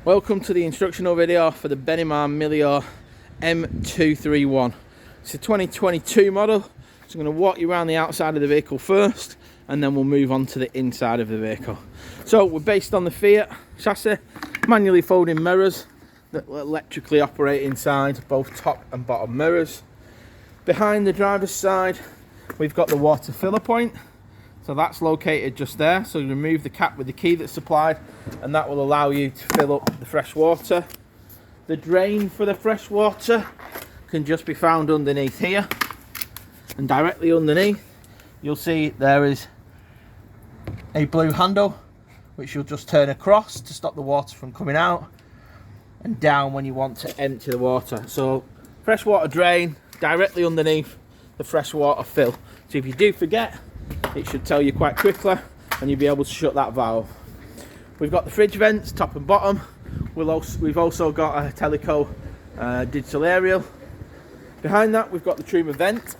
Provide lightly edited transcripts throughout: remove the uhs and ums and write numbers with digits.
Welcome to the instructional video for the Emm-Bee M231. It's a 2022 model, so I'm going to walk you around the outside of the vehicle first and then we'll move on to the inside of the vehicle. So we're based on the Fiat chassis, manually folding mirrors that will electrically operate inside, both top and bottom mirrors. Behind the driver's side we've got the water filler point. So that's located just there, so you remove the cap with the key that's supplied and that will allow you to fill up the fresh water. The drain for the fresh water can just be found underneath here, and directly underneath you'll see there is a blue handle which you'll just turn across to stop the water from coming out, and down when you want to empty the water. So freshwater drain directly underneath the freshwater fill, so if you do forget, it should tell you quite quickly and you'll be able to shut that valve. We've got the fridge vents top and bottom. We've also got a Teleco digital aerial. Behind that we've got the Truma vent,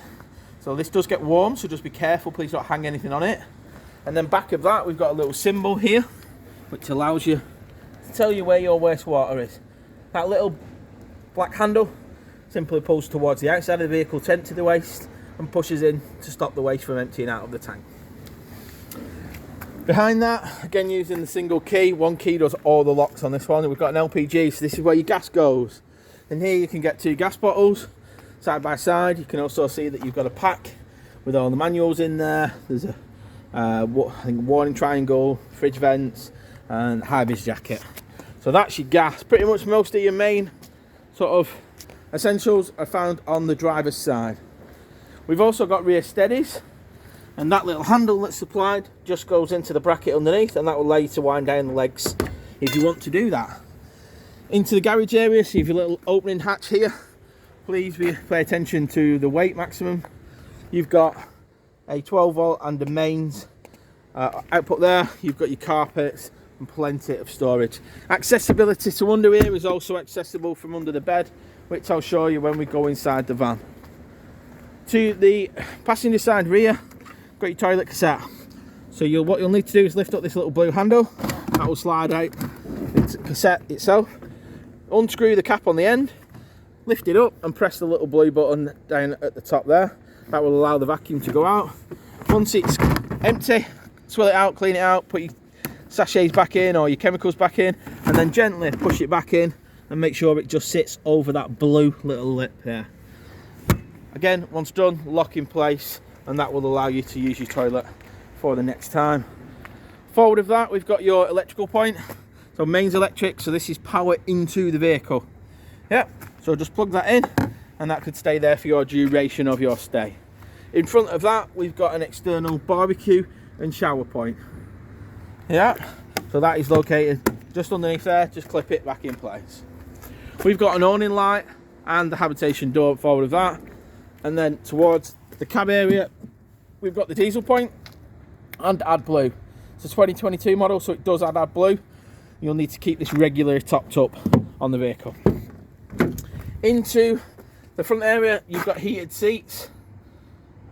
so this does get warm, so just be careful, please don't hang anything on it. And then back of that we've got a little symbol here which allows you to tell you where your wastewater is. That little black handle simply pulls towards the outside of the vehicle to empty the waste and pushes in to stop the waste from emptying out of the tank. Behind that, again using the single key, one key does all the locks on this one. We've got an LPG, so this is where your gas goes. And here you can get two gas bottles side by side. You can also see that you've got a pack with all the manuals in there. There's a I think warning triangle, fridge vents and high-vis jacket. So that's your gas. Pretty much most of your main sort of essentials are found on the driver's side. We've also got rear steadies, and that little handle that's supplied just goes into the bracket underneath, and that will allow you to wind down the legs if you want to do that. Into the garage area, see your little opening hatch here. Please pay attention to the weight maximum. You've got a 12 volt and a mains output there. You've got your carpets and plenty of storage. Accessibility to under here is also accessible from under the bed, which I'll show you when we go inside the van. To the passenger side rear, got your toilet cassette. So what you'll need to do is lift up this little blue handle. That will slide out the cassette itself. Unscrew the cap on the end, lift it up and press the little blue button down at the top there. That will allow the vacuum to go out. Once it's empty, swill it out, clean it out, put your sachets back in or your chemicals back in, and then gently push it back in and make sure it just sits over that blue little lip there. Again, once done, lock in place, and that will allow you to use your toilet for the next time. Forward of that, we've got your electrical point. So mains electric, so this is power into the vehicle. Yep, so just plug that in, and that could stay there for your duration of your stay. In front of that, we've got an external barbecue and shower point. Yeah, so that is located just underneath there, just clip it back in place. We've got an awning light and the habitation door forward of that. And then towards the cab area, we've got the diesel point and AdBlue. It's a 2022 model, so it does add AdBlue. You'll need to keep this regularly topped up on the vehicle. Into the front area, you've got heated seats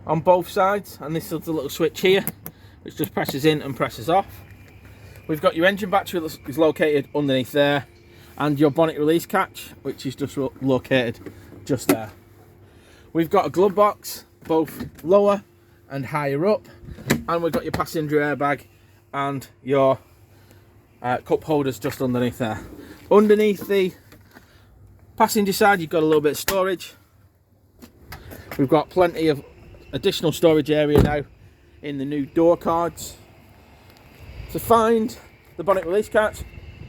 on both sides, and this is the little switch here, which just presses in and presses off. We've got your engine battery that is located underneath there, and your bonnet release catch, which is just located just there. We've got a glove box, both lower and higher up, and we've got your passenger airbag and your cup holders just underneath there. Underneath the passenger side, you've got a little bit of storage. We've got plenty of additional storage area now in the new door cards. To find the bonnet release catch,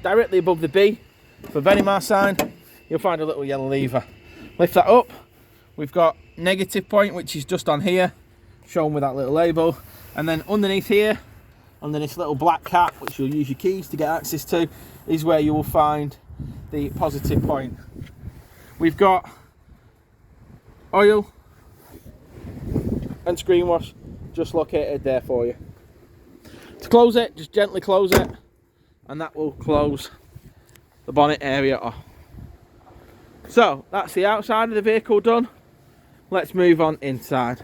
directly above the B for Emm-Bee sign, you'll find a little yellow lever. Lift that up. We've got negative point, which is just on here, shown with that little label. And then underneath here, under this little black cap, which you'll use your keys to get access to, is where you will find the positive point. We've got oil and screen wash just located there for you. To close it, just gently close it, and that will close the bonnet area off. So that's the outside of the vehicle done. Let's move on inside.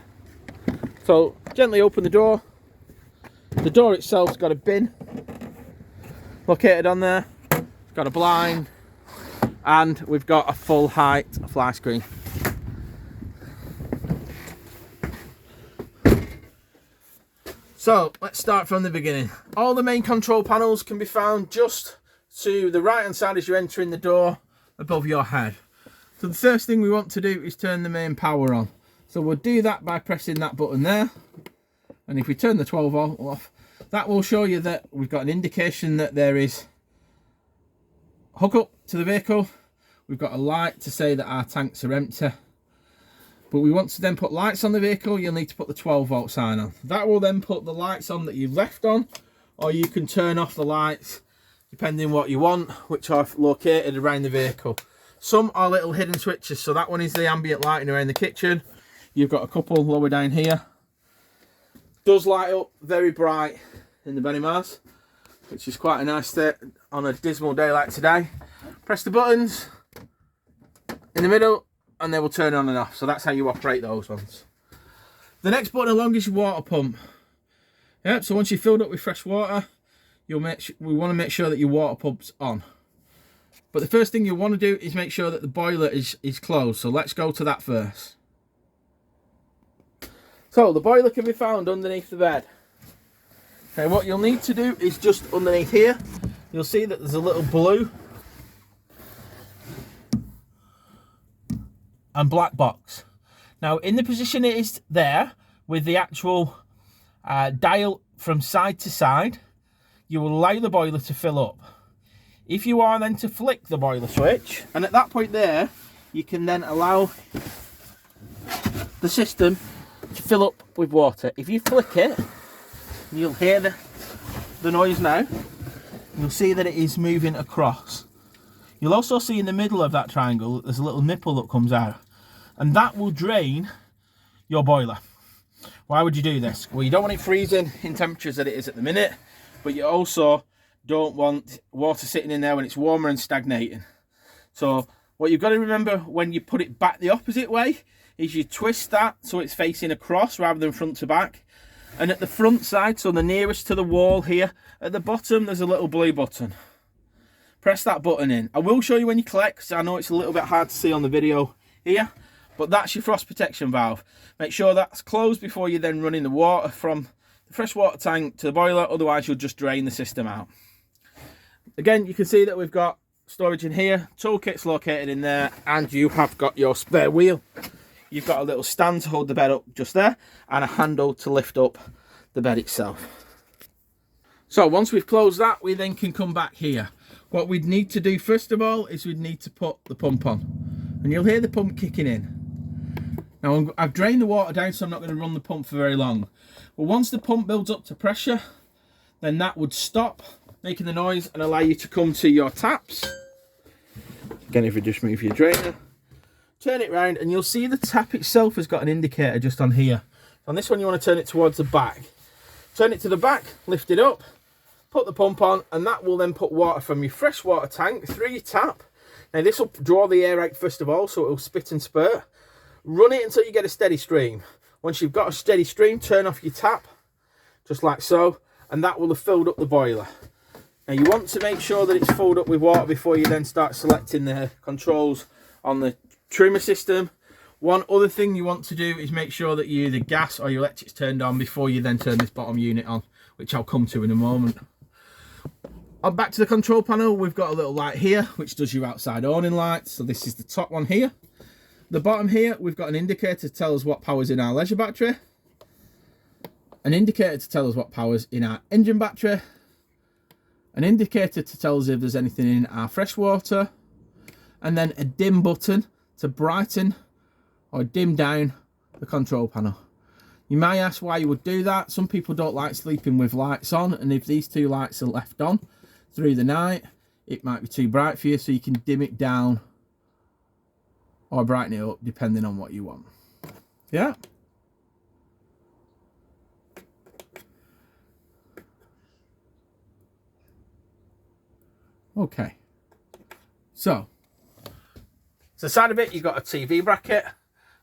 So gently open the door. The door itself's got a bin located on there. It's got a blind, and we've got a full height fly screen. So let's start from the beginning. All the main control panels can be found just to the right hand side as you're entering the door above your head. So the first thing we want to do is turn the main power on. So we'll do that by pressing that button there. And if we turn the 12 volt off, that will show you that we've got an indication that there is hook up to the vehicle. We've got a light to say that our tanks are empty. But we want to then put lights on the vehicle, you'll need to put the 12 volt sign on. That will then put the lights on that you've left on, or you can turn off the lights depending what you want, which are located around the vehicle. Some are little hidden switches, so that one is the ambient lighting around the kitchen. You've got a couple lower down here. Does light up very bright in the Benimars, which is quite a nice thing on a dismal day like today. Press the buttons in the middle and they will turn on and off. So that's how you operate those ones. The next button along is your water pump. Yep, so once you've filled up with fresh water, we want to make sure that your water pump's on. But the first thing you want to do is make sure that the boiler is closed. So let's go to that first. So the boiler can be found underneath the bed. Okay, what you'll need to do is just underneath here, you'll see that there's a little blue and black box. Now in the position it is there, with the actual dial from side to side, you will allow the boiler to fill up. If you are then to flick the boiler switch, and at that point there, you can then allow the system to fill up with water. If you flick it, you'll hear the noise now. You'll see that it is moving across. You'll also see in the middle of that triangle, there's a little nipple that comes out, and that will drain your boiler. Why would you do this? Well, you don't want it freezing in temperatures that it is at the minute, but you also don't want water sitting in there when it's warmer and stagnating. So what you've got to remember when you put it back the opposite way is you twist that so it's facing across rather than front to back. And at the front side, so the nearest to the wall here, at the bottom there's a little blue button. Press that button in. I will show you when you collect, because I know it's a little bit hard to see on the video here, but that's your frost protection valve. Make sure that's closed before you then run in the water from the freshwater tank to the boiler, otherwise you'll just drain the system out. Again, you can see that we've got storage in here, toolkit's located in there, and you have got your spare wheel. You've got a little stand to hold the bed up just there, and a handle to lift up the bed itself. So once we've closed that, we then can come back here. What we'd need to do first of all is we'd need to put the pump on, and you'll hear the pump kicking in. Now I've drained the water down, so I'm not going to run the pump for very long. But once the pump builds up to pressure, then that would stop making the noise and allow you to come to your taps. Again, if you just move your drainer, turn it round, and you'll see the tap itself has got an indicator just on here. On this one you want to turn it towards the back. Turn it to the back, lift it up, put the pump on, and that will then put water from your freshwater tank through your tap. Now this will draw the air out first of all, so it will spit and spurt. Run it until you get a steady stream. Once you've got a steady stream, turn off your tap, just like so, and that will have filled up the boiler. Now you want to make sure that it's filled up with water before you then start selecting the controls on the trimmer system. One other thing you want to do is make sure that you either gas or your electric's turned on before you then turn this bottom unit on, which I'll come to in a moment. Back to the control panel, we've got a little light here which does your outside awning lights. So this is the top one here. The bottom here, we've got an indicator to tell us what power's in our leisure battery, an indicator to tell us what power's in our engine battery, an indicator to tell us if there's anything in our freshwater, and then a dim button to brighten or dim down the control panel. You may ask why you would do that. Some people don't like sleeping with lights on, and if these two lights are left on through the night, it might be too bright for you, so you can dim it down or brighten it up depending on what you want. Yeah. Okay. So the side of it, you've got a TV bracket,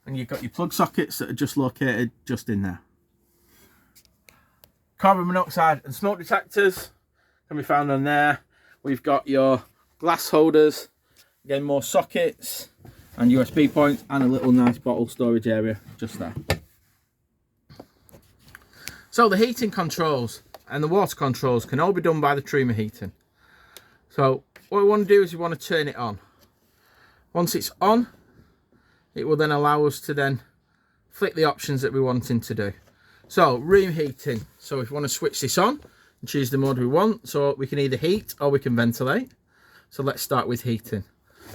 and you've got your plug sockets that are just located just in there. Carbon monoxide and smoke detectors can be found on there. We've got your glass holders, again more sockets and USB points, and a little nice bottle storage area just there. So the heating controls and the water controls can all be done by the Truma heating. So what we want to do is we want to turn it on. Once it's on, it will then allow us to then flick the options that we're wanting to do. So room heating, so if we want to switch this on and choose the mode we want, so we can either heat or we can ventilate. So let's start with heating.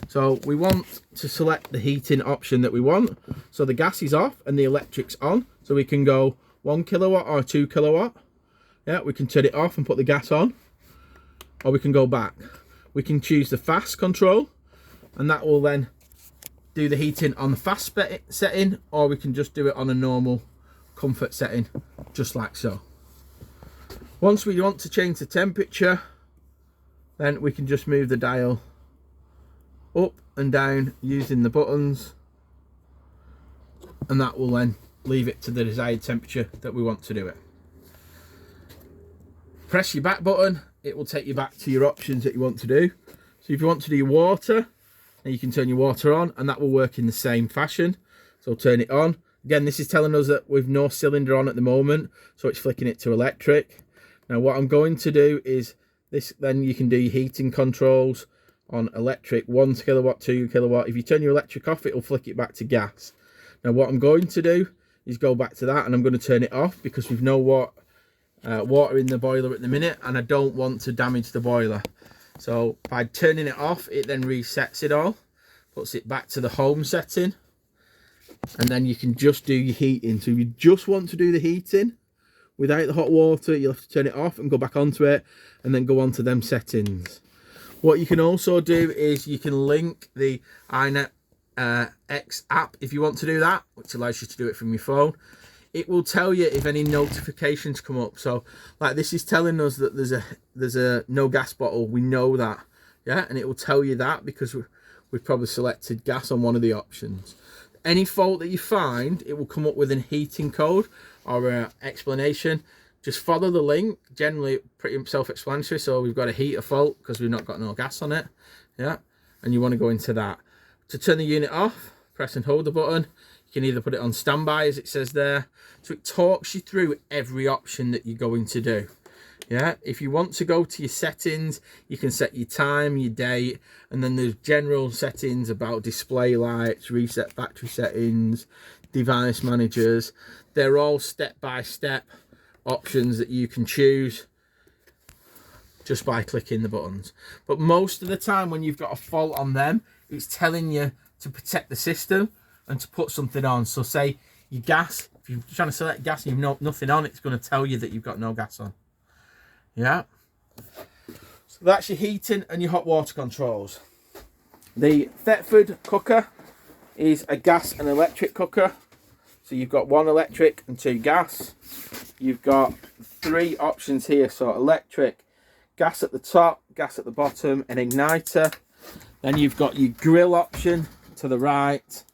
So we want to select the heating option that we want. So the gas is off and the electric's on, so we can go 1 kilowatt or 2 kilowatt. Yeah, we can turn it off and put the gas on, or we can go back. We can choose the fast control, and that will then do the heating on the fast setting, or we can just do it on a normal comfort setting, just like so. Once we want to change the temperature, then we can just move the dial up and down using the buttons, and that will then leave it to the desired temperature that we want to do it. Press your back button, it will take you back to your options that you want to do. So if you want to do your water, then you can turn your water on, and that will work in the same fashion. So turn it on. Again, this is telling us that we've no cylinder on at the moment, so it's flicking it to electric. Now what I'm going to do is this, then you can do your heating controls on electric, 1 kilowatt, 2 kilowatt. If you turn your electric off, it'll flick it back to gas. Now what I'm going to do is go back to that, and I'm going to turn it off because we've no water in the boiler at the minute, and I don't want to damage the boiler. So by turning it off, it then resets it all, puts it back to the home setting, and then you can just do your heating. So if you just want to do the heating without the hot water, you'll have to turn it off and go back onto it, and then go on to them settings. What you can also do is you can link the iNet X app if you want to do that, which allows you to do it from your phone. It will tell you if any notifications come up. So like this is telling us that there's a no gas bottle. We know that, yeah, and it will tell you that because we've probably selected gas on one of the options. Any fault that you find, it will come up with a heating code or an explanation. Just follow the link. Generally pretty self-explanatory. So we've got a heater fault because we've not got no gas on it, yeah, and you want to go into that. To turn the unit off, press and hold the button. You can either put it on standby, as it says there. So it talks you through every option that you're going to do. Yeah, if you want to go to your settings, you can set your time, your date, and then there's general settings about display lights, reset battery settings, device managers. They're all step-by-step options that you can choose just by clicking the buttons. But most of the time when you've got a fault on them, it's telling you to protect the system and to put something on. So say your gas, if you're trying to select gas and you've no, nothing on, it's going to tell you that you've got no gas on. Yeah. So that's your heating and your hot water controls. The Thetford cooker is a gas and electric cooker. So you've got 1 electric and 2 gas. You've got 3 options here. So electric, gas at the top, gas at the bottom, an igniter. Then you've got your grill option to the right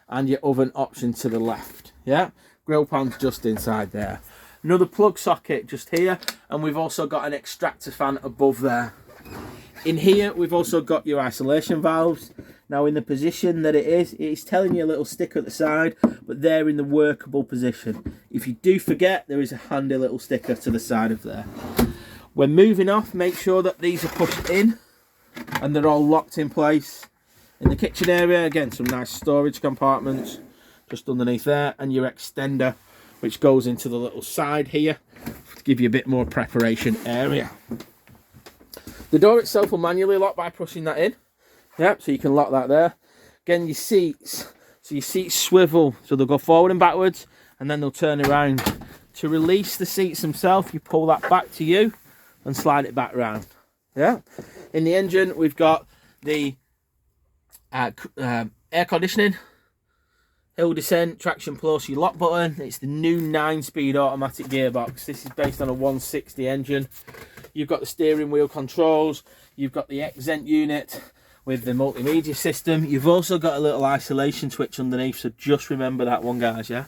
and your oven option to the left. Yeah, grill pan's just inside there. Another plug socket just here, and we've also got an extractor fan above there. In here we've also got your isolation valves. Now in the position that it's telling you a little sticker at the side, but they're in the workable position. If you do forget, there is a handy little sticker to the side of there. When moving off, make sure that these are pushed in and they're all locked in place. In the kitchen area, again, some nice storage compartments just underneath there, and your extender, which goes into the little side here to give you a bit more preparation area. The door itself will manually lock by pushing that in. Yep, so you can lock that there. Again, your seats. So your seats swivel, so they'll go forward and backwards, and then they'll turn around. To release the seats themselves, you pull that back to you and slide it back around. Yeah. In the engine, we've got the air conditioning, hill descent, traction plus, your lock button. It's the new 9-speed automatic gearbox. This is based on a 160 engine. You've got the steering wheel controls. You've got the Xent unit with the multimedia system. You've also got a little isolation switch underneath, so just remember that one, guys, yeah?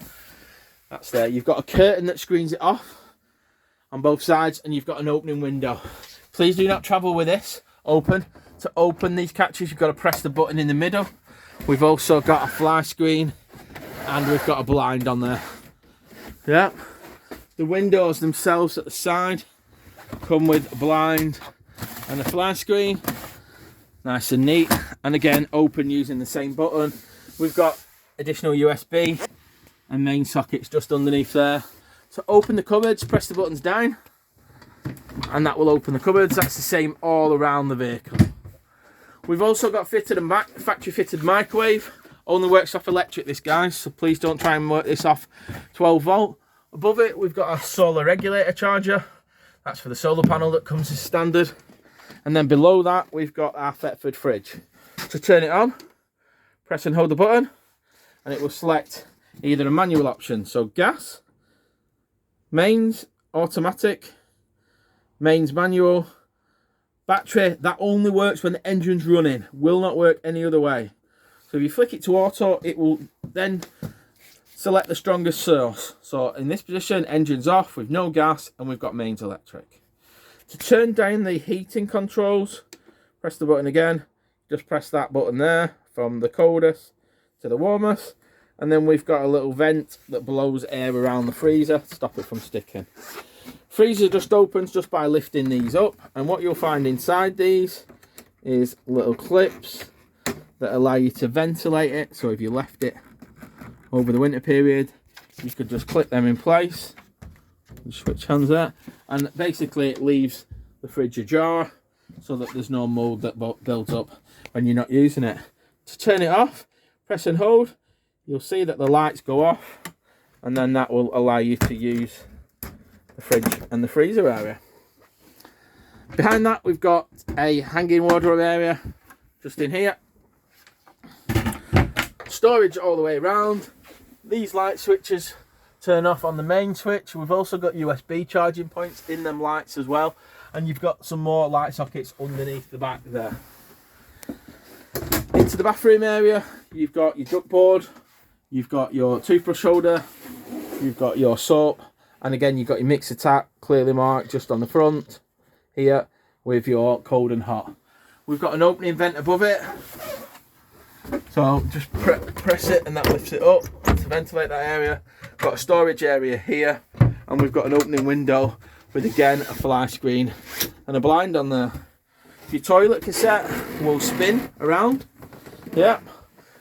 That's there. You've got a curtain that screens it off on both sides, and you've got an opening window. Please do not travel with this open, To open these catches, you've got to press the button in the middle. We've also got a fly screen and we've got a blind on there. Yeah. The windows themselves at the side come with a blind and a fly screen. Nice and neat. And again, open using the same button. We've got additional USB and main sockets just underneath there. To open the cupboards, press the buttons down and that will open the cupboards. That's the same all around the vehicle. We've also got fitted and factory fitted microwave. Only works off electric, this guys, so please don't try and work this off 12 volt. Above it, we've got a solar regulator charger. That's for the solar panel that comes as standard. And then below that, we've got our Thetford fridge. To turn it on, press and hold the button, and it will select either a manual option, so gas, mains, automatic, mains manual, battery. That only works when the engine's running, will not work any other way. So if you flick it to auto, it will then select the strongest source. So in this position, engine's off with no gas and we've got mains electric. To turn down the heating controls, press the button again. Just press that button there from the coldest to the warmest. And then we've got a little vent that blows air around the freezer to stop it from sticking. Freezer just opens just by lifting these up, and what you'll find inside these is little clips that allow you to ventilate it. So if you left it over the winter period, you could just clip them in place. Switch hands there, and basically it leaves the fridge ajar so that there's no mold that builds up when you're not using it. To turn it off, press and hold. You'll see that the lights go off, and then that will allow you to use the fridge and the freezer area. Behind that, we've got a hanging wardrobe area just in here. Storage all the way around. These light switches turn off on the main switch. We've also got USB charging points in them lights as well, and you've got some more light sockets underneath the back there. Into the bathroom area, you've got your duct board, you've got your toothbrush holder, you've got your soap, and again you've got your mixer tap clearly marked just on the front here with your cold and hot. We've got an opening vent above it, so just press it and that lifts it up to ventilate that area. Got a storage area here, and we've got an opening window with again a fly screen and a blind on there. Your toilet cassette will spin around. Yeah.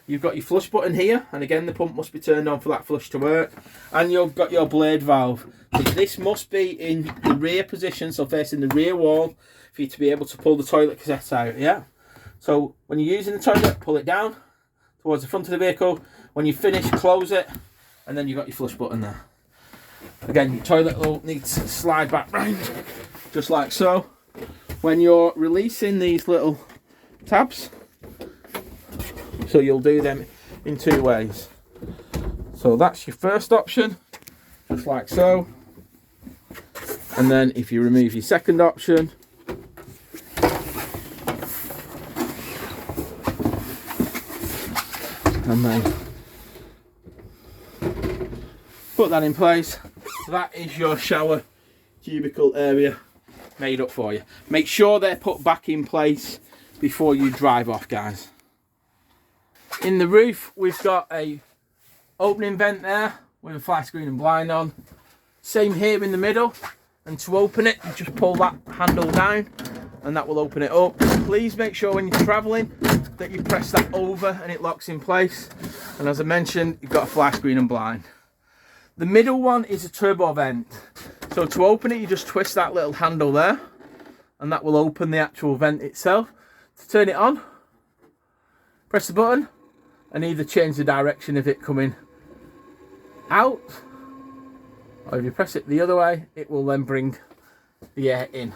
You've got your flush button here, and again the pump must be turned on for that flush to work. And you've got your blade valve. So this must be in the rear position, so facing the rear wall, for you to be able to pull the toilet cassette out. Yeah. So when you're using the toilet, pull it down towards the front of the vehicle. When you finish, close it, and then you've got your flush button there. Again, your toilet will need to slide back round, just like so. When you're releasing these little tabs, so you'll do them in two ways. So that's your first option, just like so. And then if you remove your second option, and then put that in place, that is your shower cubicle area made up for you. Make sure they're put back in place before you drive off, guys. In the roof, we've got a opening vent there with a fly screen and blind on. Same here in the middle, and to open it, you just pull that handle down and that will open it up. Please make sure when you're traveling that you press that over and it locks in place. And as I mentioned, you've got a fly screen and blind. The middle one is a turbo vent. So to open it, you just twist that little handle there and that will open the actual vent itself. To turn it on, press the button and either change the direction of it coming out, or if you press it the other way, it will then bring the air in.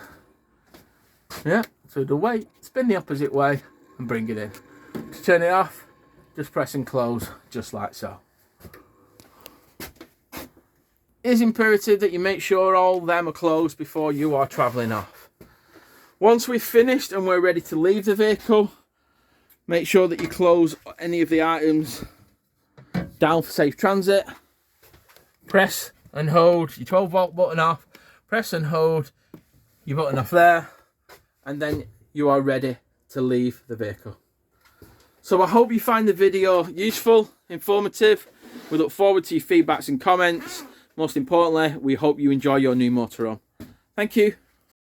Yeah, so the way, spin the opposite way and bring it in. To turn it off, just press and close, just like so. It is imperative that you make sure all them are closed before you are travelling off. Once we've finished and we're ready to leave the vehicle, make sure that you close any of the items down for safe transit. Press and hold your 12 volt button off, press and hold your button off there, and then you are ready to leave the vehicle. So I hope you find the video useful, informative. We look forward to your feedbacks and comments. Most importantly, we hope you enjoy your new motorhome. Thank you.